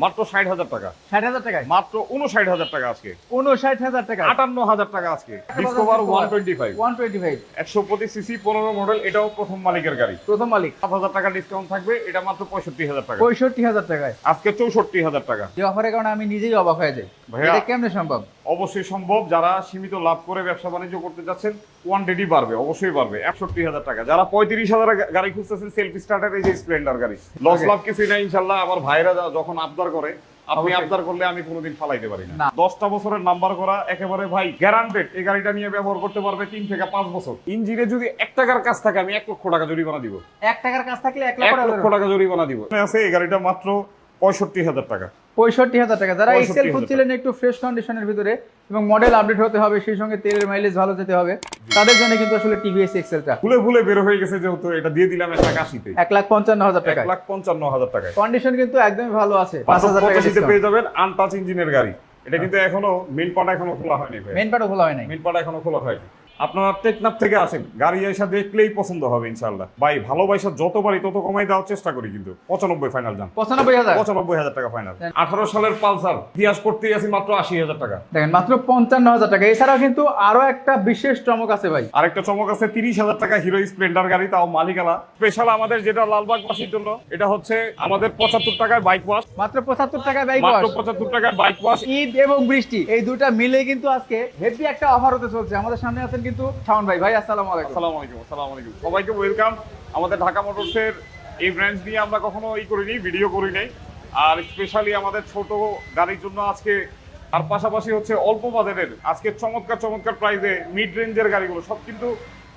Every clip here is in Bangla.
মাত্র 60,000 টাকা। 60,000 টাকায়, মাত্র 59,000 টাকা আজকে। 59,000 টাকা, 58,000 টাকা আজকে। ডিসকভার 125 125 125 সিসি 15 মডেল, এটাও প্রথম মালিকের গাড়ি। প্রথম মালিক। 7,000 টাকা ডিসকাউন্ট থাকবে, এটা মাত্র 65,000 টাকা। 65,000 টাকায় আজকে 64,000 টাকা। এই অফারের কারণে আমি নিজেই অবাক হয়ে যাই, ভাইয়া, এটা কেমনে সম্ভব? অবশ্যই সম্ভব। যারা সীমিত লাভ করে ব্যবসা বাণিজ্য করতে যাচ্ছেন, কোয়ান্টিটি বাড়বে, অবশ্যই বাড়বে। 61,000 টাকা। যারা 35,000 গাড়ি খুঁজতেছেন সেলফ স্টার্টার, এই যে স্প্লেন্ডার গাড়ি, লস লাভ কিছুই নাই ইনশাল্লাহ। আমার ভাইরা যখন আবদার করে, আপনি অবশ্যই। আবদার করলে আমি কোনোদিন ফালাইতে পারি না। না। 10টা বছরের নাম্বার করা, একেবারে ভাই গ্যারান্টেড। এই গাড়িটা নিয়ে ব্যবহার করতে পারবে 3 থেকে 5 বছর। ইঞ্জিনে যদি 1 টাকার কাজ থাকে, আমি 1 লক্ষ টাকা জরিমানা দিব। 1 টাকার কাজ থাকলে 1 1 লক্ষ লক্ষ টাকা জরিমানা দিব। আছে এই গাড়িটা মাত্র 65,000 টাকা। 65,000 টাকা। যারা এক্সেল 65,000 খুঁজছিলেন একটু ফ্রেশ কন্ডিশনের ভিতরে এবং মডেল আপডেট হতে হবে, সেই সঙ্গে তেলের মাইলেজ ভালো যেতে হবে, তাদের জন্য কিন্তু আসলে টিভিএস এক্সেলটা ভুলে ভুলে বের হয়ে গেছে, যেহেতু এটা দিয়ে দিলাম 1,80,000 1,55,000 টাকা। 1,55,000 টাকায়। কন্ডিশন কিন্তু একদমই ভালো আছে, 5,000 টাকা 585 ডিসকাউন্ট। পেয়ে যাবেন আনটাচ ইঞ্জিনের গাড়ি। এটা কিন্তু এখনো মেইন পার্ট এখনো খোলা হয়নি ভাই। মেইন পার্টও খোলা হয় নাই। মেইন পার্ট এখনো খোলা হয়নি। আপনারা টেকনাফ থেকে আসেন, গাড়ি এসে দেখলেই পছন্দ হবে ইনশাআল্লাহ। ভাই ভালোবাসা যত পারি তত কমাই দেওয়ার চেষ্টা করি, কিন্তু 95 ফাইনাল যান। 95,000 95,000 টাকা ফাইনাল। 18 সালের পালসার ইতিহাস করতেই আছি মাত্র 80,000 টাকা। দেখেন মাত্র 55,000 টাকা। এছাড়াও কিন্তু আরো একটা বিশেষ চমক আছে ভাই। আরেকটা চমক আছে, 30,000 টাকা হিরো স্প্লেন্ডার গাড়ি, তাও মালিকানা। স্পেশাল আমাদের যেটা লালবাগবাসীর জন্য, এটা হচ্ছে আমাদের 75 টাকায় বাইক ওয়াশ। মাত্র 75 টাকায় বাইক মাত্র ওয়াশ। 75 টাকায় বাইক ওয়াশ। ঈদ এবং বৃষ্টি এই দুটা মিলে কিন্তু আজকে হেভি একটা অফার হতে চলছে। আমাদের সামনে আছেন কিন্তু শাওন ভাই। ভাই আসসালামু আলাইকুম। আসসালামু আলাইকুম। আসসালামু আলাইকুম। সবাইকে ওয়েলকাম। আমাদের ঢাকা মোটরসের এই ব্রাঞ্চ নিয়ে আমরা কখনো করিনি, ভিডিও করি নাই। আর স্পেশালি আমাদের ছোট গাড়ির জন্য আজকে, আর পাশাপাশি হচ্ছে অল্প বাজেটের আজকে চমৎকার চমৎকার প্রাইসে মিড রেঞ্জের গাড়িগুলো সব কিন্তু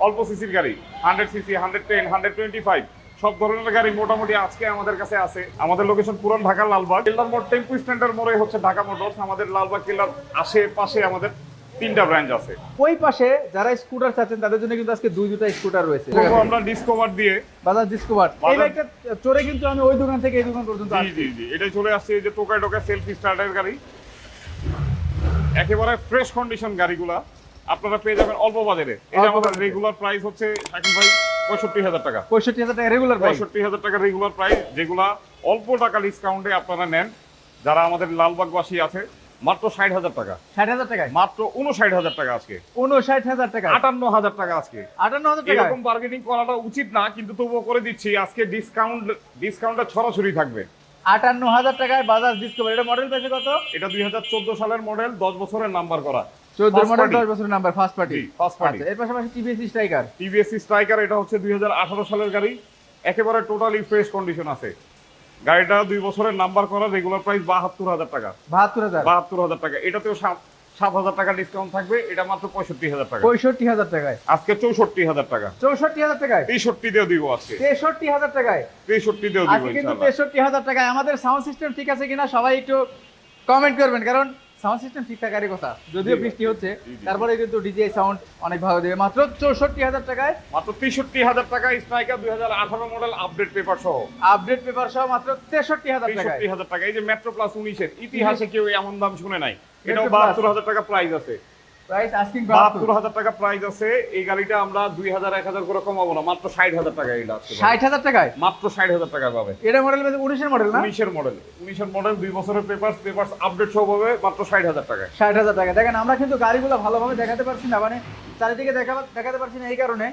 অল্প সিসির গাড়ি, 100 সিসি, 110, 125 সব ধরনের গাড়ি মোটামুটি আজকে আমাদের কাছে আছে। আমাদের লোকেশন পুরান ঢাকা লালবাগ কেল্লার মোড়, টেম্পু স্ট্যান্ডের মোড়ে হচ্ছে ঢাকা মোটরস। আমাদের লালবাগ কেল্লার আশেপাশে আমাদের 3টা ব্রাঞ্চ আছে। ওই পাশে যারা স্কুটার চাচ্ছেন তাদের জন্য কিন্তু আজকে দুটা স্কুটার রয়েছে। করবো আমরা ডিসকভার দিয়ে। বাজাজ ডিসকভার। এই বাজাজ- বাইকটা চড়ে কিন্তু আমি ওই দোকান থেকে এই দোকান পর্যন্ত জি আসছি। জি জি, এটাই চলে আসছে। এই যে টোকায় টোকায় সেলফ স্টার্টার গাড়ি, একেবারে ফ্রেশ কন্ডিশন গাড়িগুলা আপনারা পেয়ে যাবেন অল্প বাজারে। এই যে অল্প আমাদের বাজারে। রেগুলার প্রাইস হচ্ছে শাকিল ভাই 65,000 টাকা। 65,000 টাকা রেগুলার প্রাইস। 65,000 টাকা রেগুলার প্রাইস, যেগুলা অল্প টাকা ডিসকাউন্টে আপনারা নেন। যারা আমাদের লালবাগবাসী আছে, মাত্র 60,000 টাকা। 60,000 টাকায়, মাত্র 59,000 টাকা আজকে। 59,000 টাকা, 58,000 টাকা আজকে। 58,000 টাকা। এরকম বার্গেনিং করাটা উচিত না, কিন্তু তবুও করে দিচ্ছি। আজকে ডিসকাউন্টটা ছড়াছড়ি থাকবে। 58,000 টাকায় বাজাজ ডিসকভার। এটা মডেল পেয়েছে কত? এটা 2014 সালের মডেল, 10 বছরের নাম্বার করা। 14 First মডেল, party। 10 বছরের নাম্বার, ফার্স্ট পার্টি। জি, first party। আচ্ছা, এর পাশাপাশি টিভিএস স্ট্রাইকার। টিভিএস স্ট্রাইকার, এটা হচ্ছে 2018 সালের গাড়ি, একেবারে টোটালি ফ্রেশ কন্ডিশন আছে। গাড়িটা 2 বছরের নাম্বার করা, রেগুলার প্রাইস 72,000 টাকা। 72,000, 72,000 টাকা। এটাতেও 7,000 টাকা ডিসকাউন্ট থাকবে, এটা মাত্র 65,000 টাকা। 65,000 টাকায়, আজকে 64,000 টাকা। 64,000 টাকায়, 63 দিয়েও দিব আজকে। 63,000 টাকায়। 63 দিয়েও দিব আজকে কিন্তু ইনশাআল্লাহ। 63,000 টাকায়। আমাদের সাউন্ড সিস্টেম ঠিক আছে কিনা সবাই একটু কমেন্ট করবেন, কারণ সাউন্ড সিস্টেম ঠিকঠাকারই কথা। যদিও জি, বৃষ্টি হচ্ছে, জি, জি। তারপরে কিন্তু ডিজিআই সাউন্ড অনেক ভালো দেবে। মাত্র 64,000 টাকায় মাত্র 63,000 টাকা স্ট্রাইকার, 2018 মডেল, আপডেট পেপার সহ। আপডেট পেপার সহ মাত্র 63,000 টাকায়। 63,000 টাকা। এই যে মেট্রো প্লাস 19-এর ইতিহাসে কেউ এমন দাম শুনে নাই। এটাও Metro Plus। 72,000 টাকা প্রাইস আছে। প্রাইস আস্কিং 72,000 টাকা প্রাইস আছে। এই গাড়িটা আমরা 2,000 1,000 করে কমাবো না, মাত্র 60,000 টাকা। এটা আছে 60,000 টাকায়। মাত্র 60,000 টাকা পাবে। এটা মডেল 19 মডেল না? 19-এর মডেল, 19-এর মডেল, 2 বছরের পেপারস আপডেট সহ পাবে মাত্র 60,000 টাকায়। 60,000 টাকা। দেখেন আমরা কিন্তু গাড়িগুলো ভালোভাবে দেখাতে পারছি না, মানে চারিদিকে দেখাতে পারছি না। এই কারণে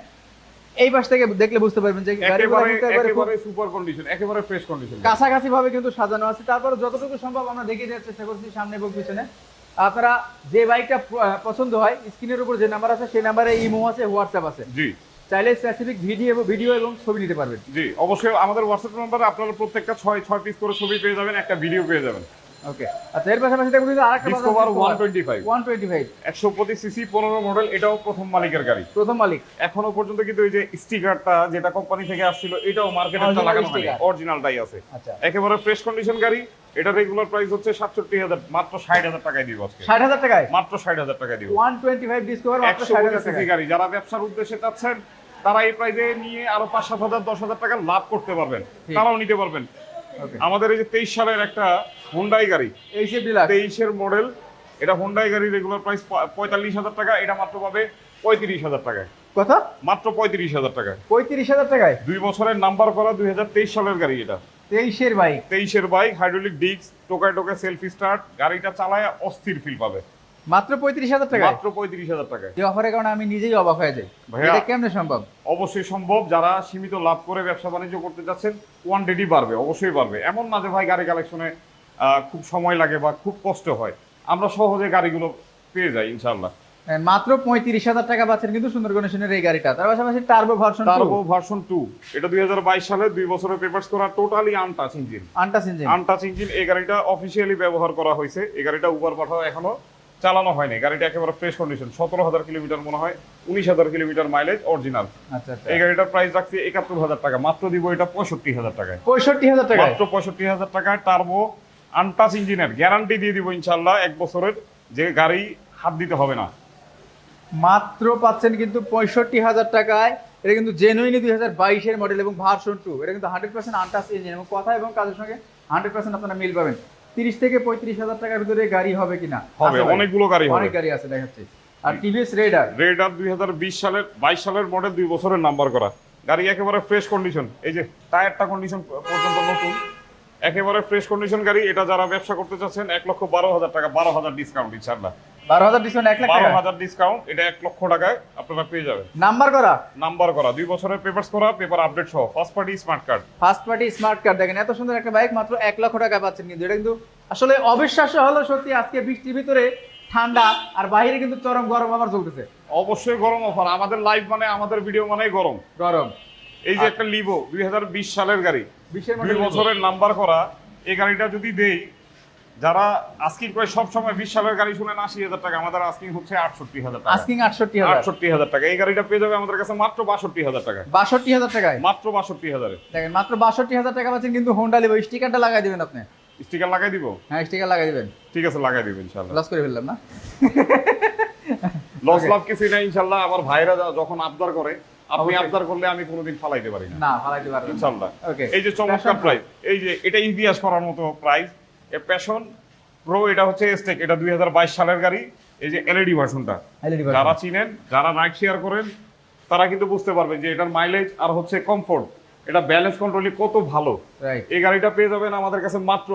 এই পাশ থেকে দেখলে বুঝতে পারবেন যে গাড়িগুলো কিন্তু একবারে খুব একেবারে সুপার কন্ডিশন, একেবারে ফ্রেশ কন্ডিশন। কাছাকাছি ভাবে কিন্তু সাজানো আছে। তারপরে যতটুকু সম্ভব আমরা দেখিয়ে দেওয়ার চেষ্টা করছি সামনে এবং পিছনে। আপনারা যে বাইকটা পছন্দ হয়, স্ক্রিনের উপর যে নাম্বার আছে সেই নাম্বারে ইমো আছে, হোয়াটসঅ্যাপ আছে, জি চাইলে স্পেসিফিক ভিডিও এবং ছবি নিতে পারবেন। জি, অবশ্যই আমাদের হোয়াটসঅ্যাপ নম্বরে আপনারা প্রত্যেকটা 6 পিস করে ছবি পেয়ে যাবেন, একটা ভিডিও পেয়ে যাবেন। ওকে, আচ্ছা, এর পাশাপাশি দেখুন কিন্তু আরেকটা ডিসকভার 125 125 125 সিসি 15 মডেল, এটাও প্রথম মালিকের গাড়ি। প্রথম মালিক। এখনো পর্যন্ত কিন্তু এই যে স্টিকারটা যেটা কোম্পানি থেকে আসছিল, এটাও মার্কেটে Original লাগানো হয়নি, sticker। অরিজিনালটাই আছে। আচ্ছা, একেবারে ফ্রেশ কন্ডিশন গাড়ি। এটা রেগুলার প্রাইস হচ্ছে 67,000, মাত্র 60,000 টাকায় দিব আজকে। 60,000 টাকায় মাত্র 60,000 টাকায় দিব। 125 ডিসকভার মাত্র 60,000 125 টাকায়। গাড়ি যারা ব্যবসার উদ্দেশ্যে চাচ্ছেন, তারা এই প্রাইসে নিয়ে আরো 5-7,000 10,000 টাকা লাভ করতে পারবেন, ঠিক। তারাও নিতে পারবেন। ওকে, আমাদের এই যে 23 সালের একটা হুন্ডাই গাড়ি, এইচএফ ডিলাক্স 23-এর মডেল, এটা হুন্ডাই গাড়ি, রেগুলার প্রাইস 45,000 টাকা, এটা মাত্র পাবে 35,000 টাকায়। কত? মাত্র 35,000 টাকায়। 35,000 টাকায়। 2 বছরের নাম্বার করা, 2023 সালের গাড়ি এটা। 23 এর বাইক, 23-এর বাইক, হাইড্রোলিক ডিস্ক, টোকায় টোকায় সেলফি স্টার্ট, গাড়িটা চালায় অস্থির ফিল পাবে মাত্র 35,000 টাকায়। মাত্র 35,000 টাকায়। এই অফারের কারণে আমি নিজেই অবাক হয়ে যাই, ভাইয়া, এটা কেমনে সম্ভব? অবশ্যই সম্ভব। যারা সীমিত লাভ করে ব্যবসা বাণিজ্য করতে যাচ্ছেন, কোয়ান্টিটি বাড়বে, অবশ্যই বাড়বে। এমন না যে ভাই গাড়ি কালেকশনে খুব সময় লাগে বা খুব কষ্ট হয়, আমরা সহজে গাড়িগুলো পেয়ে যাই ইনশাআল্লাহ। মাত্র 35,000 টাকা পাচ্ছেন কিন্তু সুন্দর কন্ডিশনের এই গাড়িটা। তার পাশাপাশি টার্বো ভার্সন 2, টার্বো ভার্সন 2, এটা 2022 সালে 2 বছরের পেপারস করা, totally untouch engine. Untouch engine, untouch engine. এই গাড়িটা অফিসিয়ালি ব্যবহার করা হয়েছে। এই গাড়িটা উবার পাঠাও এখনো চালানো হয়নি। গাড়িটা একেবারে ফ্রেশ কন্ডিশন, 17,000 কিলোমিটার মনে হয়, 19,000 কিলোমিটার মাইলেজ অরিজিনাল। আচ্ছা আচ্ছা। এই গাড়িটার প্রাইস রাখছি 71,000 টাকা, মাত্র দিব এটা 65,000 টাকায়। 65,000 টাকায় মাত্র 65,000 টাকায় টার্বো আনটাচ ইঞ্জিনের গ্যারান্টি দিয়ে দিব ইনশাআল্লাহ 1 বছরের, যে গাড়ি হাত দিতে হবে না। মাত্র পাচ্ছেন কিন্তু 65,000 টাকায়। এটা কিন্তু জেনুইনলি 2022 এর মডেল এবং ভার্সন 2। এটা কিন্তু 100% আনটাচ ইঞ্জিন এবং কথা এবং কাজের সঙ্গে 100% আপনারা মিল পাবেন। 30 থেকে 35,000 টাকার ভিতরে গাড়ি হবে কিনা? হবে, আছে ভাই, অনেকগুলো গাড়ি হবে। অনেক গাড়ি আছে দেখাচ্ছি। আর টিভিএস রেডার, রেডার 22 সালের মডেল, 2 বছরের নাম্বার করা গাড়ি, একেবারে ফ্রেশ কন্ডিশন। এই যে টায়ারটা কন্ডিশন পর্যন্ত নতুন, একেবারে ফ্রেশ কন্ডিশন গাড়ি। এটা যারা ব্যবসা করতে চাচ্ছেন 1,12,000 টাকা, 12,000 ডিসকাউন্ট ইনশাআল্লাহ। 12,000 ডিসকাউন্ট, 1 লাখ টাকা 12,000 ডিসকাউন্ট, এটা 1 লক্ষ টাকায় আপনারা পেয়ে যাবেন। নাম্বার করা, নাম্বার করা, 2 বছরের পেপারস করা, পেপার আপডেট সহ, first party smart card. First party smart card. দেখেন এত সুন্দর একটা বাইক মাত্র 1 লক্ষ টাকা পাচ্ছেন কিন্তু। এটা কিন্তু আসলে অবিশ্বাস্য হলো সত্যি। আজকে বৃষ্টির ভিতরে ঠান্ডা, আর বাইরে কিন্তু চরম গরম আবার চলতেছে। অবশ্যই গরম অফার। আমাদের লাইভ মানে, আমাদের ভিডিও মানেই গরম। গরম। এই যে একটা লিভো 2020 সালের গাড়ি, 20 2 বছরের নাম্বার করা, এই গাড়িটা যদি দেই, যারা আস্কিং প্রাইস সব সময় 20 সালের গাড়ি শুনেন 80,000 টাকা, আমাদের আস্কিং হচ্ছে 68,000 টাকা। আস্কিং 68,000। 68,000 টাকা। এই গাড়িটা পেয়ে যাবে আমাদের কাছে মাত্র 62,000 টাকা। 62,000 টাকায়, মাত্র 62,000 এ। দেখেন মাত্র 62,000 টাকা পাচ্ছেন কিন্তু হোন্ডা লিভো। স্টিকারটা লাগাই দিবেন আপনি? স্টিকার লাগাই দিব? হ্যাঁ, স্টিকার লাগাই দিবেন। ঠিক আছে, লাগাই দিব ইনশাআল্লাহ। লস করে ফেললাম না? Loss Okay. লাভ কিছুই না ইনশাআল্লাহ। আমার ভাইরা যখন আবদার করে, আপনি অবশ্যই। আবদার করলে আমি কোনোদিন ফালাইতে পারি না না, ফালাইতে পারবেন না। ইনশাআল্লাহ। ওকে। এই যে চমৎকার প্রাইস, এই যে এটা ইতিহাস করার মতো প্রাইস, এ প্যাশন প্রো, এটা হচ্ছে স্টেক, এটা 2022 সালের গাড়ি। এই যে এলইডি ভার্সনটা, এলইডি যারা চিনেন, যারা নাইট শেয়ার করেন, তারা কিন্তু বুঝতে পারবেন যে এটার মাইলেজ আর হচ্ছে কমফোর্ট, এটা ব্যালেন্স কন্ট্রোলই কত ভালো। রাইট। এই গাড়িটা পেয়ে যাবেন আমাদের কাছে মাত্র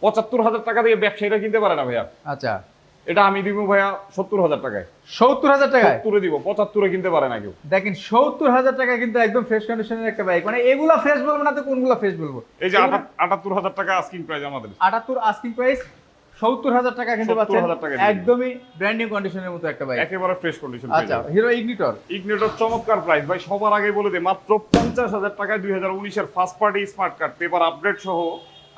75,000 টাকা দিয়ে। ব্যবসায়ীরা কিনতে পারে না ভাইয়া, আচ্ছা, এটা আমি দিব ভাইয়া 70,000 টাকায়। 70,000 টাকায় 70 দিব, 75 কিনতে পারে না কেউ। দেখেন 70,000 টাকা কিন্তু একদম ফ্রেশ কন্ডিশনের একটা বাইক। মানে এগুলা ফ্রেশ বলবো না তো কোনগুলা ফ্রেশ বলবো? এই যে 78,000 টাকা আস্কিং প্রাইস আমাদের। 78 আস্কিং প্রাইস, 70,000 টাকা কিন্তু পাচ্ছেন 70,000 টাকা দিয়ে। একদমই ব্র্যান্ড নিউ কন্ডিশনের মতো একটা বাইক। একেবারে ফ্রেশ কন্ডিশন। আচ্ছা, হিরো ইগনিটর। ইগনিটর চমৎকার প্রাইস ভাই, সবার আগে বলে দেই, মাত্র 50,000 টাকায় 2019 এর first party smart card, paper update সহ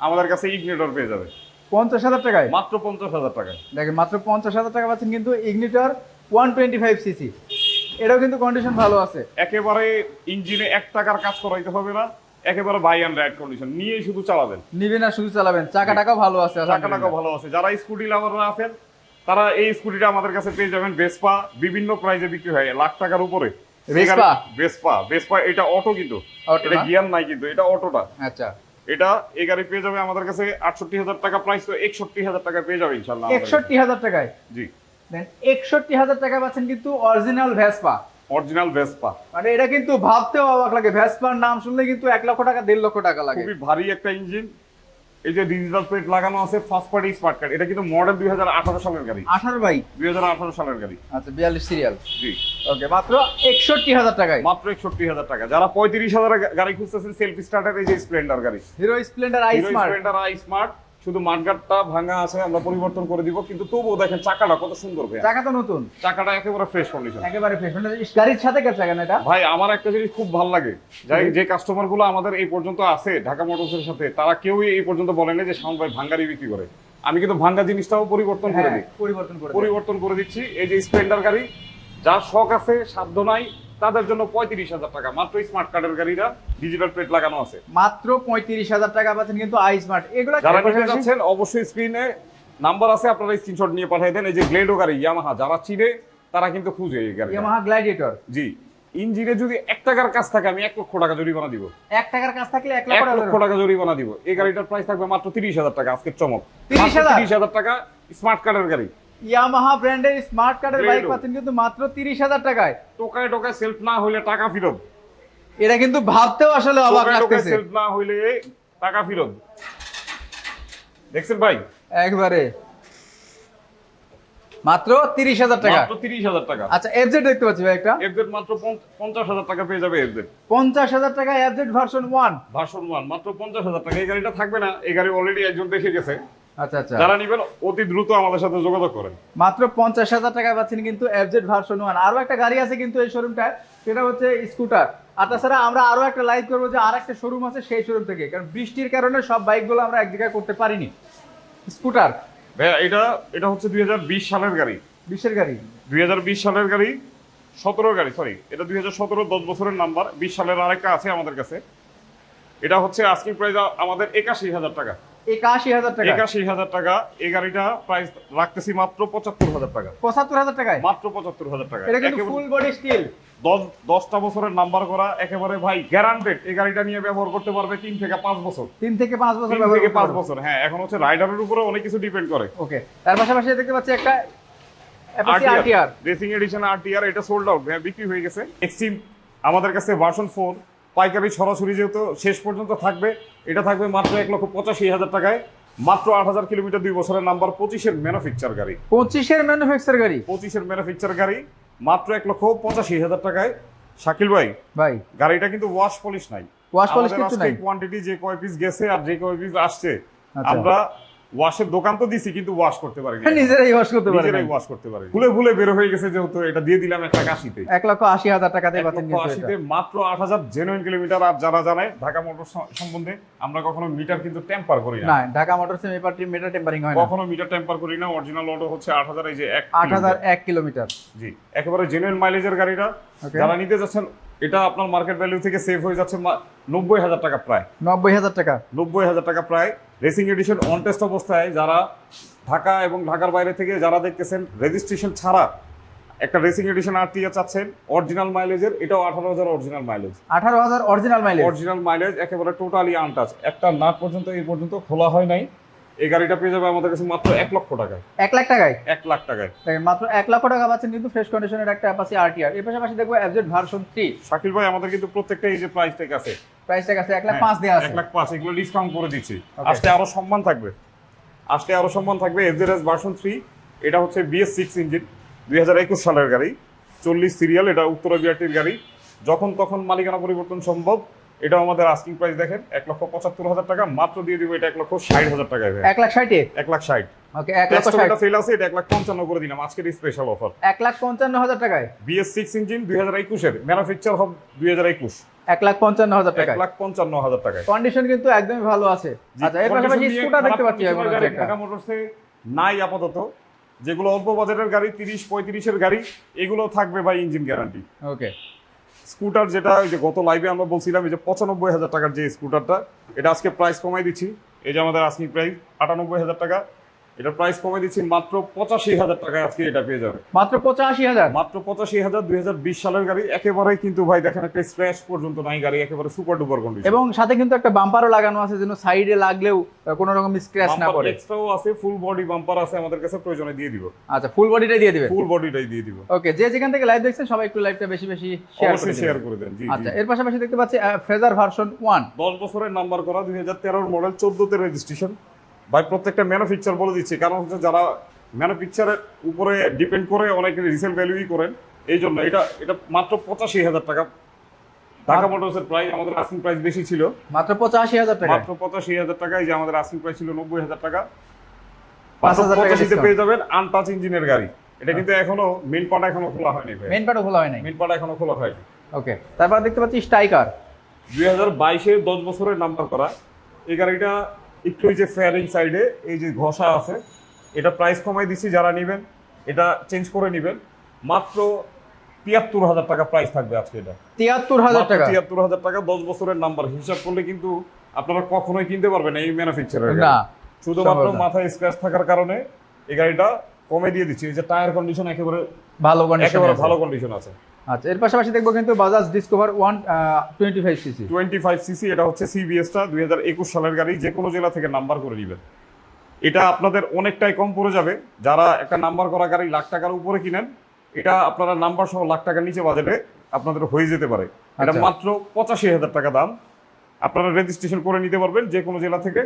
আমাদের কাছে ইগনিটর পেয়ে যাবে 50,000 টাকায়। মাত্র 50,000 টাকায়। দেখেন মাত্র 50,000 টাকা পাচ্ছেন কিন্তু ইগনিটর 125 সিসি। এটাও কিন্তু কন্ডিশন ভালো আছে। একেবারে ইঞ্জিনে 1 টাকার কাজ করাইতে হবে না, একেবারে বাই অ্যান্ড রাইড কন্ডিশন, নিয়ে শুধু চালাবেন। নিবেন আর শুধু চালাবেন। চাকাটাও ভালো আছে, টাকাটাও ভালো আছে। যারা স্কুটি লাভাররা আছেন, তারা এই স্কুটিটা আমাদের কাছে পেয়ে যাবেন। ভেসপা বিভিন্ন প্রাইসে বিক্রি হয়, লাখ টাকার উপরে। ভেসপা? ভেসপা এটা অটো, কিন্তু অটো এটা না? গিয়ার নাই, কিন্তু এটা অটোটা। আচ্ছা, এটা এই গাড়ি পেয়ে যাবে আমাদের কাছে 68,000 টাকা প্রাইস, তো 61,000 টাকা পেয়ে যাবে ইনশাআল্লাহ আমাদের কাছে। 61,000 টাকায়। জি, দেন 61,000 টাকা পাচ্ছেন কিন্তু অরিজিনাল ভেসপা। Original Vespa. মানে এটা কিন্তু ভাবতেও অবাক লাগে, ভেসপার নাম শুনলে কিন্তু 1 লক্ষ টাকা 1.5 লক্ষ টাকা লাগে। খুবই ভারী একটা ইঞ্জিন। এই যে ডিজিটাল প্লেট লাগানো আছে, ফার্স্ট পার্টি স্মার্ট কার্ড। এটা কিন্তু মডেল 2018 সালের গাড়ি। 18 বাই 2018 সালের গাড়ি। আচ্ছা, 42 সিরিয়াল। জি, ওকে, মাত্র 61,000 টাকায়। মাত্র 61,000 টাকা। যারা 35,000 গাড়ি খুঁজতেছেন সেলফি স্টার্টার, এই যে স্প্লেন্ডার গাড়ি, hero Splendor I hero smart. Splendor I smart, শুধু মাঠগাটটা ভাঙা আছে, আমরা পরিবর্তন করে দিব, কিন্তু তবুও দেখেন চাকাটা কত সুন্দর ভাই। চাকা তো নতুন, চাকাটা একেবারে ফ্রেশ কন্ডিশন, একেবারে ফ্রেশ। মানে গাড়ির সাথে কার চাকা না এটা? ভাই আমার একটা জিনিস খুব ভালো লাগে, যে কাস্টমার গুলো আমাদের এই পর্যন্ত আছে ঢাকা মোটরসের সাথে, তারা কেউই এই পর্যন্ত বলেন যে শাওন ভাই ভাঙ্গারি বিক্রি করে। আমি কিন্তু ভাঙ্গা জিনিসটাও পরিবর্তন করে দিই, পরিবর্তন করে দিচ্ছি। এই যে স্প্লেন্ডার গাড়ি, যার শখ আছে সাধ্য নাই, তাদের জন্য 35,000 টাকা মাত্র। স্মার্ট কার্ডের গাড়িরা ডিজিটাল প্লেট লাগানো আছে, মাত্র 35,000 টাকা পাচ্ছেন কিন্তু আই স্মার্ট। এগুলো যারা নিতে যাচ্ছেন অবশ্যই স্ক্রিনে নাম্বার আছে, আপনারা স্ক্রিনশট নিয়ে পাঠিয়ে দেন। এই যে গ্লেডো গাড়ি, ইয়ামাহা, যারা চিনে তারা কিন্তু খুঁজে এই গাড়ি। Yamaha gladiator. জি, ইঞ্জিনে যদি 1 টাকার কাজ থাকে আমি 1 লক্ষ টাকা জরিমানা দিব। 1 টাকার কাজ থাকলে 1 1 লক্ষ লক্ষ টাকা জরিমানা দিব। এই গাড়িটার প্রাইস থাকবে মাত্র 30,000 টাকা। আজকের চমক, 30,000 টাকা স্মার্ট কার্ডের গাড়ি। ইয়ামাহা ব্র্যান্ডের স্মার্ট কার্ডের বাইক Gledo। পাচ্ছেন কিন্তু মাত্র 30,000 টাকায়। টোকায় টোকায় সেলফ না হইলে টাকা ফেরত। এটা কিন্তু ভাবতেও আসলে অবাক টোকায় টোকায় লাগতেছে। সেলফ না হইলে টাকা ফেরত। দেখছেন ভাই, একবারে মাত্র 30,000 টাকা। মাত্র 30,000 টাকা। আচ্ছা এফজেড দেখতে পাচ্ছি ভাই একটা, এফজেড মাত্র 50,000 টাকা পেয়ে যাবে। এফজেড 50,000 টাকা এফজেড ভার্সন 1। ভার্সন 1 মাত্র 50,000 টাকা। এই গাড়িটা থাকবে না, এই গাড়ি অলরেডি একজন দেখে গেছে। আচ্ছা আচ্ছা, যারা নিবেন অতি দ্রুত আমাদের সাথে যোগাযোগ করেন। মাত্র 50,000 টাকায় পাচ্ছেন কিন্তু এফজেড ভার্সন 1। আরো একটা গাড়ি আছে কিন্তু এই শোরুমটায়, সেটা হচ্ছে স্কুটার। আর তাছাড়া আমরা আরো একটা লাইভ করবো যে আর একটা শোরুম আছে সেই শোরুম থেকে, কারণ বৃষ্টির কারণে সব বাইকগুলো আমরা এক জায়গায় করতে পারিনি। স্কুটার ভাইয়া এটা হচ্ছে 2020 সালের গাড়ি। 20-এর গাড়ি, 2020 সালের গাড়ি, 17 গাড়ি, সরি এটা 2017 10 বছরের নাম্বার। 20 সালের আরেকটা আছে আমাদের কাছে। এটা হচ্ছে আস্কিং প্রাইস আমাদের 81,000 টাকা। 81,000 টাকা। 81,000 টাকা। এই গাড়িটা প্রাইস রাখতেছি মাত্র 75,000 টাকা। 75,000 টাকায় মাত্র 75,000 টাকা। এটা কিন্তু ফুল বডি স্টিল, 10টা বছরের নাম্বার করা, একেবারে ভাই গ্যারান্টেড। এই গাড়িটা নিয়ে ব্যবহার করতে পারবে 3 থেকে 5 বছর। 3 থেকে 5 বছর 3 ব্যবহার থেকে করতে 5 পারবো। বছর, হ্যাঁ। এখন হচ্ছে রাইডারের উপরে অনেক কিছু ডিপেন্ড করে। ওকে, তার পাশাপাশি দেখতে পাচ্ছি একটা Apache RTR racing addition RTR, এটা সোল্ড আউট, বিক্রি হয়ে গেছে। এক্সট্রিম আমাদের কাছে ভার্সন 4 পাইকারি সরাসরি যেহেতু শেষ পর্যন্ত থাকবে। এটা থাকবে মাত্র 1,85,000 টাকায়। মাত্র 8,000 কিলোমিটার, 2 বছরের নাম্বার, 25-এর ম্যানুফ্যাকচার গাড়ি। 25-এর ম্যানুফ্যাকচার গাড়ি, 25-এর ম্যানুফ্যাকচার গাড়ি মাত্র 1,85,000 টাকায়। শাকিল ভাই, ভাই গাড়িটা কিন্তু ওয়াশ পলিশ নাই। ওয়াশ পলিশ আমাদের কিছু আজকে নাই। কোয়ান্টিটি যে কয় পিস গেছে আর যে কয় পিস আসছে, আচ্ছা। আমরা ওয়াশের দোকান তো দিছি কিন্তু ওয়াশ করতে পারি না। নিজেরাই ওয়াশ করতে পারে, নিজেরাই ওয়াশ করতে পারি। ভুলে ভুলে বের হয়ে গেছে, যেহেতু এটা দিয়ে দিলাম 1,80,000-তে। 1,80,000 টাকাতে পাচ্ছেন কিন্তু 1,80,000-তে এটা। মাত্র 8,000 জেনুইন কিলোমিটার। আর যারা জানে ঢাকা মোটর সম্বন্ধে, আমরা কখনো মিটার কিন্তু টেম্পার করি না। না, ঢাকা মোটরসে মিটার টেম্পারিং হয় না, কখনো মিটার টেম্পার করি না। অরিজিনাল অটো হচ্ছে 8,000, এই যে 8,001 কিলোমিটার। জি, একেবারে জেনুইন মাইলেজের গাড়িটা। Okay. যারা নিতে যাচ্ছেন, এটা আপনার মার্কেট ভ্যালু থেকে সেভ হয়ে যাচ্ছে 90,000 টাকা প্রায়। 90,000 টাকা। 90,000 টাকা প্রায়। রেসিং এডিশন অন টেস্ট অবস্থায় যারা ঢাকা এবং ঢাকার বাইরে থেকে যারা দেখতেছেন, রেজিস্ট্রেশন ছাড়া একটা রেসিং এডিশন আরটিআর চাচ্ছেন অরিজিনাল মাইলেজের, এটাও 18,000 original mileage. 18,000 original mileage. Original mileage, একেবারে টোটালি আনটাচ। একটা নাট পর্যন্ত এই পর্যন্ত খোলা হয় নাই। এই গাড়িটা পেয়ে যাবে আমাদের কাছে মাত্র 1 লক্ষ টাকায়। 1 লাখ টাকায় 1 লাখ টাকায় দেখেন, মাত্র 1 লক্ষ টাকা পাচ্ছেন কিন্তু ফ্রেশ কন্ডিশনের একটা অ্যাপাচি আরটিআর। এর পাশাপাশি দেখবো এফজেড ভার্সন 3। শাকিল ভাই, আমাদের কিন্তু প্রত্যেকটা এই যে প্রাইস ট্যাগ আছে, প্রাইসটা আছে 1,05,000 দেওয়া আছে। 1,05,000, এগুলো ডিসকাউন্ট করে দিচ্ছি। Okay. আজকে আরো সম্মান থাকবে, আজকে আরো সম্মান থাকবে। এফজেড ভার্সন 3, এটা হচ্ছে BS6 ইঞ্জিন, 2021 সালের গাড়ি, 40 সিরিয়াল। এটা উত্তরা বিআরটির গাড়ি, যখন তখন মালিকানা পরিবর্তন সম্ভব। এটা আমাদের আস্কিং প্রাইস দেখেন 1,75,000 টাকা। মাত্র দিয়ে দিব এটা 1,60,000 টাকায়। 1,60,000 1,60,000। ওকে, 1,60,000 এটা ফেল আছে, এটা 1,55,000 করে দিলাম আজকের স্পেশাল অফার। 1,55,000 টাকায় BS6 ইঞ্জিন, 2021-এর ম্যানুফ্যাকচার হবে 2021। 1,55,000 টাকায়। 1,55,000 টাকায়। কন্ডিশন কিন্তু একদমই ভালো আছে। আচ্ছা, এর পাশাপাশি স্কুটার দেখতে পাচ্ছি এখন আছে একটা। ঢাকা মোটরসে নাই আপাতত। যেগুলো অল্প বাজেটের গাড়ি, 30-35-এর গাড়ি, এগুলো থাকবে ভাই ইঞ্জিন গ্যারান্টি। ওকে, স্কুটার যেটা ওই যে গত লাইভে আমরা বলছিলাম, এই যে 95,000 টাকার যে স্কুটারটা, এটা আজকে প্রাইস কমাই দিচ্ছি। এই যে আমাদের আজকে প্রাইস 98,000 টাকা, এটা প্রাইস কমাই দিচ্ছি মাত্র 85,000 টাকায়। আজকে এটা পেয়ে যাবে মাত্র 85,000। মাত্র 85,000, 2020 সালের গাড়ি। একেবারেই কিন্তু ভাই দেখেন একটা স্ক্র্যাচ পর্যন্ত নাই, গাড়ি একেবারে সুপার ডুপার কন্ডিশন। এবং সাথে কিন্তু একটা বাম্পারও লাগানো আছে, যেন সাইডে লাগলেও কোনো রকম স্ক্র্যাচ না পড়ে। এক্সট্রাও আছে, ফুল বডি বাম্পার আছে আমাদের কাছে, প্রয়োজনে দিয়ে দিব। আচ্ছা, ফুল বডিটাই দিয়ে দিবেন। ফুল বডিটাই দিয়ে দিব। ওকে, যে যেখান থেকে লাইভ দেখছেন সবাই একটু লাইভটা বেশি বেশি শেয়ার করে অবশ্যই শেয়ার করে দেন। জি, আচ্ছা, জি। এর পাশাপাশি দেখতে পাচ্ছি ফেজার ভার্সন 1। 10 বছরের নাম্বার করা, 2013 মডেল, 14-তে রেজিস্ট্রেশন। ভাই প্রত্যেকটা ম্যানুফ্যাকচার বলে দিচ্ছি, কারণ হচ্ছে যারা ম্যানুফ্যাকচারের উপরে ডিপেন্ড করে অনেকে রিসেল ভ্যালুই করেন, এই জন্য এটা মাত্র 85,000 টাকা। ঢাকা মোটরসের প্রাইস, আমাদের আস্কিং প্রাইস বেশি ছিল, মাত্র 85,000 টাকা। মাত্র 85,000 টাকা। এই যে আমাদের আস্কিং প্রাইস ছিল 90,000 টাকা, 5,000 টাকা 85,000-তে discount। পেয়ে যাবেন আনটাচ ইঞ্জিনের গাড়ি। এটা কিন্তু এখনো মেইন পার্ট এখনো খোলা হয়নি ভাই, মেইন পার্টও খোলা হয় নাই। মেইন পার্ট এখনো খোলা হয়নি। ওকে, তারপর দেখতে পাচ্ছি স্ট্রাইকার। 2022-এর 10 বছরের নাম্বার করা এই গাড়িটা। একটু এই যে ফেয়ারিং সাইডে এই যে ঘষা আছে, এটা প্রাইস কমাই দিচ্ছি। যারা নেবেন এটা চেঞ্জ করে নেবেন, মাত্র 73,000 টাকা প্রাইস থাকবে আজকে। এটা 73,000 টাকা। 73,000 টাকা, 10 বছরের নাম্বার। হিসাব করলে কিন্তু আপনারা কখনোই কিনতে পারবেন না এই ম্যানুফ্যাকচারের গাড়ি। না, শুধুমাত্র সম্ভব না। মাথায় স্ক্র্যাচ থাকার কারণে এই গাড়িটা কমে দিয়ে দিচ্ছি। এই যে টায়ার কন্ডিশন একেবারে ভালো কন্ডিশন একেবারে ভালো কন্ডিশন আছে। আচ্ছা, এর পাশাপাশি দেখবো কিন্তু বাজাজ ডিসকভার 125 সিসি। 25 সিসি, এটা হচ্ছে সিবিএসটা, 2021 সালের গাড়ি। যে কোনো জেলা থেকে নাম্বার করে নেবেন। এটা আপনাদের অনেকটাই কম পড়ে যাবে। যারা একটা নাম্বার করা গাড়ি লাখ টাকার উপরে কিনেন, এটা আপনারা নাম্বার সহ লাখ টাকার নিচে বাজেটে আপনাদের হয়ে যেতে পারে। এটা আচ্ছা। মাত্র 85,000 টাকা দাম। আপনারা রেজিস্ট্রেশন করে নিতে পারবেন যে কোনো জেলা থেকে।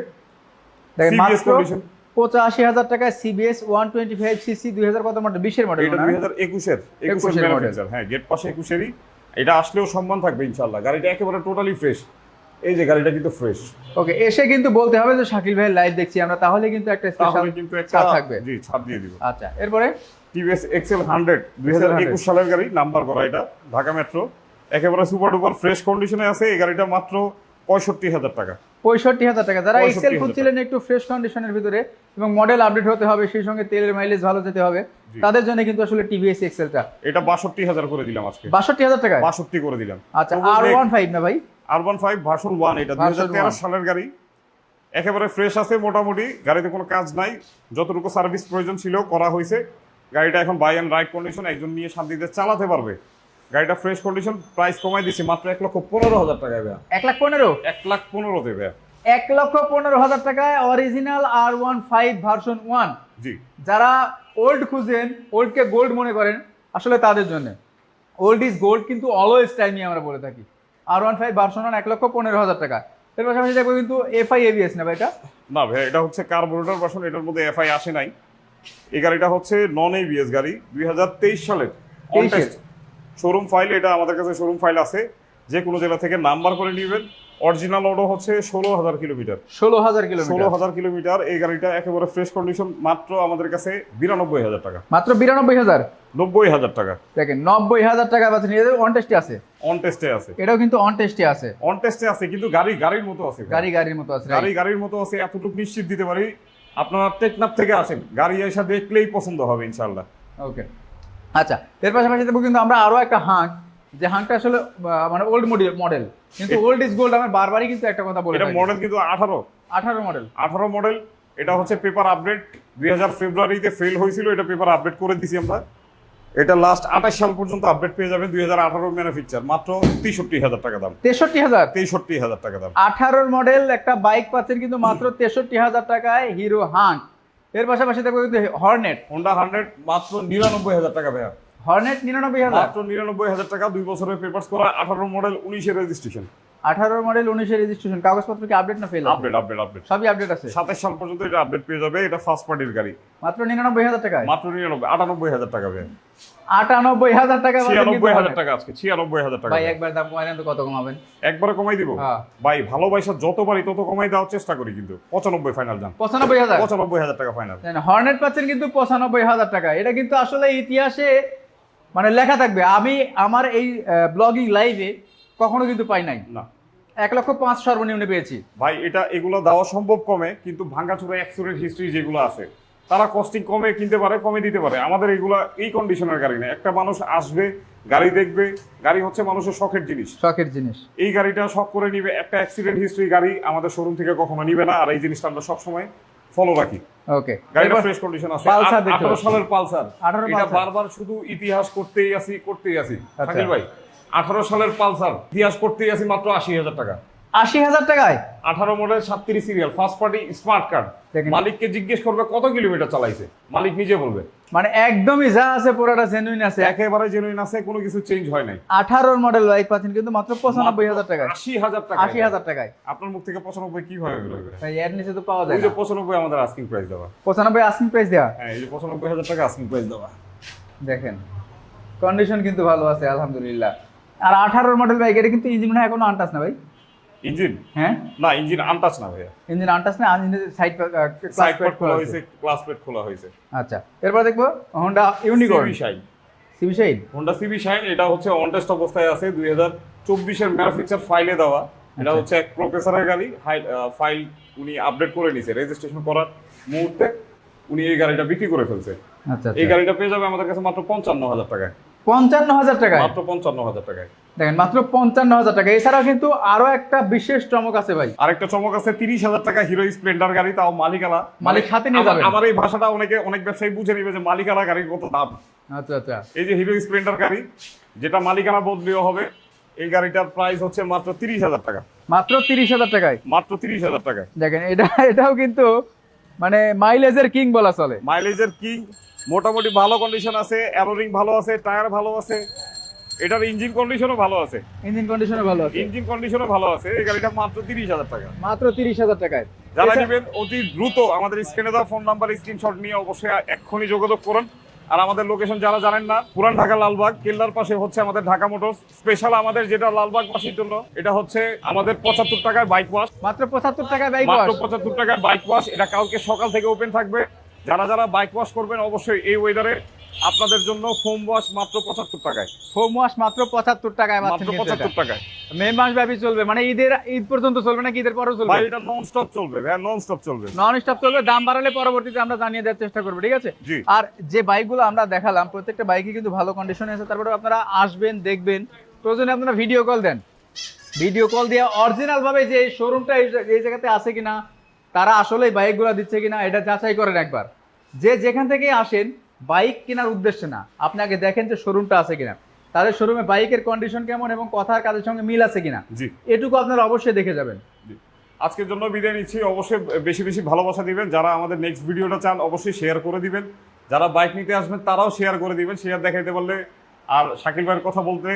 দেখেন CBS মাত্র condition। 85,000 টাকায় সিবিএস 125 সিসি 2000 কত মডেল 20 এর মডেল এটা 2021 এর মডেল। ম্যানুফ্যাকচার। হ্যাঁ, গেট পাশে 21 এটা আসলেও সম্মান থাকবে ইনশাআল্লাহ। গাড়িটা একেবারে টোটালি ফ্রেশ। এই যে গাড়িটা কিন্তু ফ্রেশ। ওকে, এসে কিন্তু বলতে হবে যে শাকিল ভাই লাইভ দেখছি আমরা, তাহলে কিন্তু একটা স্পেশাল তাহলে কিন্তু একটা ছাড় থাকবে। জি, ছাড় দিয়ে দিব। আচ্ছা, এরপরে টিভিএস এক্সেল 100 2021 সালের গাড়ি, নাম্বার করা এটা, ঢাকা মেট্রো, একেবারে সুপার ডুপার ফ্রেশ কন্ডিশনে আছে। এই গাড়িটা মাত্র 65,000 টাকা। 65,000 টাকা। যারা 65,000 এক্সেল খুঁজছিলেন একটু ফ্রেশ কন্ডিশনের ভিতরে এবং মডেল আপডেট হতে হবে, সেই সঙ্গে তেলের মাইলেজ ভালো যেতে হবে, জি। তাদের জন্য কিন্তু আসলে টিভিএস এক্সেলটা এটা 62,000 করে দিলাম আজকে। 62,000 টাকা। 62 করে দিলাম। আচ্ছা, R15 না ভাই? R15 ভার্সন 1, এটা 2013 সালের গাড়ি, একেবারে ফ্রেশ আছে মোটামুটি। গাড়িতে কোনো কাজ নাই, যতটুকু সার্ভিস প্রয়োজন ছিল করা হয়েছে। গাড়িটা এখন বাই অ্যান্ড রাইড কন্ডিশন, একজন নিয়ে শান্তিতে চালাতে পারবে। গাড়িটা ফ্রেশ কন্ডিশন, প্রাইস কমাই দিছি মাত্র 1,15,000 টাকায়। 1,15,000? 1,15,000 দেবে। 1,15,000 টাকায় অরিজিনাল R15 ভার্সন 1। জি, যারা ওল্ড খুঁজেন, ওল্ডকে গোল্ড মনে করেন, আসলে তাদের জন্য ওল্ড ইজ গোল্ড কিন্তু অলওয়েজ টাইমই আমরা বলে থাকি। R15 ভার্সন 1 1,15,000 টাকা। এর পাশাপাশি দেখবো কিন্তু এফআই এবিএস না ভাই এটা? না ভাই, এটা হচ্ছে কার্বোরেটর ভার্সন, এটার মধ্যে এফআই আসে নাই। এই গাড়িটা হচ্ছে নন এবিএস গাড়ি, 2023 সালের শোরুম ফাইল। এটা আমাদের কাছে শোরুম ফাইল আছে, যে কোনো জেলা থেকে নাম্বার করে নেবেন। অরিজিনাল অটো হচ্ছে 16,000 কিলোমিটার। 16,000 কিলোমিটার। 16,000 কিলোমিটার। এই গাড়িটা একেবারে ফ্রেশ কন্ডিশন, মাত্র আমাদের কাছে 92,000 টাকা। মাত্র 92,000? 90,000 টাকা। দেখেন 90,000 টাকা পাচ্ছেন। এদের অন টেস্টে আছে, অন টেস্টে আছে। এটাও কিন্তু অন টেস্টে আছে। অন টেস্টে আছে, কিন্তু গাড়ির মতো আছে। গাড়ির মতো আছে, গাড়ির মতো আছে, এতটুকু নিশ্চিত দিতে পারি। আপনারা টেকনাফ থেকে আসেন, গাড়ি এসে দেখলেই পছন্দ হবে ইনশাআল্লাহ। ওকে, আচ্ছা। এর পাশাপাশি দেখবো কিন্তু আমরা আরো একটা হাঁক, যে হাঁকটা আসলে মানে ওল্ড মডেল, কিন্তু ওল্ড ইজ গোল্ড। আমরা বারবারই কিন্তু একটা কথা বলি, এটা মডেল কিন্তু 18 মডেল। 18 মডেল। এটা হচ্ছে পেপার আপডেট, 2000 ফেব্রুয়ারিতে ফেল হয়েছিল, এটা পেপার আপডেট করে দিছি আমরা। এটা লাস্ট 28 সাল পর্যন্ত আপডেট পেয়ে যাবেন। 2018 ম্যানুফ্যাকচার, মাত্র 63,000 টাকা দাম। 63,000? 63,000 টাকা দাম। 18 মডেল একটা বাইক পাচ্ছেন কিন্তু মাত্র 63,000 টাকায়, হিরো হান্ট। এর পাশাপাশি দেখবো কিন্তু হর্নেট, হোন্ডা 100, মাত্র 99,000 টাকা ভাইয়া। হর্নেট 99,000? মাত্র 99,000 টাকা, 2 বছরের পেপারস করা, 18 মডেল, 19 এর রেজিস্ট্রেশন। 18 মডেল, 19 এর রেজিস্ট্রেশন। কাগজপত্র কি আপডেট না ফেল? আপডেট। সবই আপডেট আছে। 27 সাল পর্যন্ত এটা আপডেট পেয়ে যাবে। এটা ফার্স্ট পার্টির গাড়ি, মাত্র 99,000 টাকায়। মাত্র 98,000 টাকা ভাইয়া। 98,000 টাকা? 96,000 টাকা আজকে, 96,000 টাকা ভাই একবার দাম কমাই দেন তো, কত কমাবেন? একবারে কমাই দিব হ্যাঁ। ভাই, ভালোবাসা যত পারি তত কমাই দেওয়ার চেষ্টা করি, কিন্তু 95 ফাইনাল দাম। 95,000? 95,000 টাকা ফাইনাল। হর্নেট পাচ্ছেন কিন্তু 95,000 টাকা। এটা কিন্তু আসলে ইতিহাসে মানে লেখা থাকবে। আমি আমার এই ব্লগিং লাইভে কখনো কিন্তু পাই নাই। না 1,05,000 সর্বনিম্ন পেয়েছি ভাই, এগুলো দেওয়া সম্ভব কমে, কিন্তু ভাঙাচোরা অ্যাক্সিডেন্ট হিস্ট্রি যেগুলো আছে তারা কস্টিং কমে কিনতে পারে, কমে দিতে পারে। আমাদের এগুলো এই কন্ডিশনের গাড়ি না। একটা মানুষ আসবে, গাড়ি দেখবে, গাড়ি হচ্ছে মানুষের শখের জিনিস। শখের জিনিস। এই গাড়িটা শখ করে নিবে, একটা অ্যাক্সিডেন্ট হিস্ট্রি গাড়ি আমাদের শোরুম থেকে কখনো নিবে না। আর এই জিনিসটা আমরা সবসময় ফলো রাখি। ওকে, গাড়িটা ফ্রেশ কন্ডিশন আছে। পালসার 18 সালের পালসার। 18 এটা পালসার। বারবার শুধু ইতিহাস করতেই আছি। আচ্ছা। শাকিল ভাই, 18 সালের পালসার ইতিহাস করতেই আছি, মাত্র 80,000 টাকা। 80,000 টাকায়? 18 model, 37 serial, first party, smart card. দেখেন। মালিককে জিজ্ঞেস করবে কত কিলোমিটার চালাইছে, মালিক নিজে বলবে। মানে একদমই যা আছে পুরোটা জেনুইন আছে, একেবারে জেনুইন আছে, কোনো কিছু চেঞ্জ হয় নাই। 18 মডেল বাইক পাচ্ছেন কিন্তু মাত্র 95,000 টাকায়। 80,000 টাকা। 80,000 টাকায়? আপনার মুখ থেকে 95 কিভাবে বের হবে? ভাই এর নিচে তো পাওয়া যায় ওই যে না। 95 আমাদের আস্কিং প্রাইস দেওয়া। 95 আস্কিং প্রাইস দেওয়া? হ্যাঁ, এই যে 95,000 টাকা আস্কিং প্রাইস দেওয়া। দেখেন কন্ডিশন কিন্তু ভালো আছে আলহামদুলিল্লাহ। আর 18 মডেল বাইক, এটা কিন্তু ইঞ্জিন মনে হয় এখনো আনটাচ না ভাই? ইঞ্জিন? হ্যাঁ না, ইঞ্জিন আনটাচ না ভাইয়া। ইঞ্জিন আনটাচ না, ইঞ্জিনের সাইড সাইড প্লেট খোলা হয়েছে, ক্লাস প্লেট খোলা হয়েছে। আচ্ছা, এরপর দেখবো Honda Unicorn. CB Shine. CB Shine? Honda CB Shine, এটা হচ্ছে অন টেস্ট অবস্থায় আছে, 2024 এর ম্যানুফ্যাকচার ফাইলে দেওয়া। এটা হচ্ছে এক প্রফেসরের গাড়ি, ফাইল উনি আপডেট করে নিছে। রেজিস্ট্রেশন করার মুহূর্তে উনি এই গাড়িটা বিক্রি করে ফেলছে। আচ্ছা, এই গাড়িটা পেয়ে যাবে আমাদের কাছে মাত্র 55,000 টাকায়। 55,000 টাকায়? মাত্র 55,000 টাকায়। দেখেন মাত্র 55,000 টাকা। এছাড়াও কিন্তু আরো একটা বিশেষ চমক আছে ভাই। আরেকটা চমক আছে, 30,000 টাকা হিরো স্প্লেন্ডার গাড়ি, তাও মালিকানা। মালিক সাথে নিয়ে যাবেন। আমার এই ভাষাটা অনেক ব্যবসায়ী বুঝে নিবে যে মালিকানা গাড়ির কত দাম। আচ্ছা আচ্ছা। এই যে হিরো স্প্লেন্ডার গাড়ি, যেটা মালিকানা বদলিও হবে, এই গাড়িটার প্রাইস হচ্ছে মাত্র 30,000 টাকা। মাত্র 30,000 টাকায়? মাত্র 30,000 টাকায়। দেখেন এটাও কিন্তু মানে মাইলেজের কিং বলা চলে। মাইলেজের কিং, মোটামুটি ভালো কন্ডিশন আছে, অ্যারোরিং ভালো আছে, টায়ার ভালো আছে, এটার ইঞ্জিন কন্ডিশনও ভালো আছে, ইঞ্জিন কন্ডিশনও ভালো আছে, ইঞ্জিন কন্ডিশনও ভালো আছে। এই গাড়িটা মাত্র 30,000 টাকা। মাত্র 30,000 টাকায়। যারা নেবেন অতি দ্রুত আমাদের স্ক্রিনে দেওয়া ফোন নাম্বার স্ক্রিনশট নিয়ে অবশ্যই এক্ষুনি যোগাযোগ করুন। আর আমাদের লোকেশন যারা জানেন না, পুরান ঢাকা লালবাগ কেল্লার পাশে হচ্ছে আমাদের ঢাকা মোটরস। স্পেশাল আমাদের যেটা লালবাগবাসীর জন্য, এটা হচ্ছে আমাদের 75 টাকায় বাইক ওয়াশ। মাত্র 75 টাকায় বাইক মাত্র ওয়াশ। 75 টাকায় বাইক ওয়াশ। এটা কালকে সকাল থেকে ওপেন থাকবে। যারা যারা বাইক ওয়াশ করবেন অবশ্যই এই ওয়েদারে আপনাদের জন্য ফোম ওয়াশ মাত্র 75 টাকায়। ফোম ওয়াশ মাত্র 75 টাকায় পাচ্ছেন মাত্র কিন্তু এটা। 75 টাকায়। মে মাস ব্যাপী চলবে, মানে ঈদ পর্যন্ত চলবে নাকি ঈদের পরেও চলবে? ভাই এটা নন স্টপ চলবে, ভাই নন স্টপ চলবে। নন স্টপ চলবে, দাম বাড়ালে পরবর্তীতে আমরা জানিয়ে দেওয়ার চেষ্টা করবো, ঠিক আছে? জি। আর যে বাইকগুলো আমরা দেখালাম প্রত্যেকটা বাইকই কিন্তু ভালো কন্ডিশনে আছে, তারপরে আপনারা আসবেন দেখবেন, প্রয়োজনে আপনারা ভিডিও কল দেন, ভিডিও কল দিয়ে অরিজিনাল ভাবে যে এই শোরুমটা এই জায়গাতে আছে কিনা, তারা আসলে বাইকগুলো দিচ্ছে কিনা এটা যাচাই করেন একবার। যে যেখান থেকে আসেন বাইক কেনার উদ্দেশ্যে না, আপনি আগে দেখেন যে শোরুমটা আছে কিনা, তাদের শোরুমে বাইকের কন্ডিশন কেমন এবং কথার কাজের সঙ্গে মিল আছে কিনা, জি। এটুকু আপনারা অবশ্যই দেখে যাবেন। আজকের জন্য বিদায় নিচ্ছি। অবশ্যই বেশি বেশি ভালোবাসা দিবেন। যারা আমাদের নেক্সট ভিডিওটা চান অবশ্যই শেয়ার করে দিবেন। যারা বাইক নিতে আসবেন তারাও শেয়ার করে দিবেন। শেয়ার দেখাইতে পারলে আর শাকিল ভাইয়ের কথা বলতে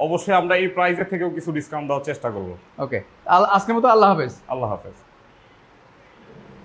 অবশ্যই আমরা এই প্রাইসের থেকেও কিছু ডিসকাউন্ট দেওয়ার চেষ্টা করব। ওকে, আজকের মতো আল্লাহ হাফেজ। আল্লাহ হাফেজ।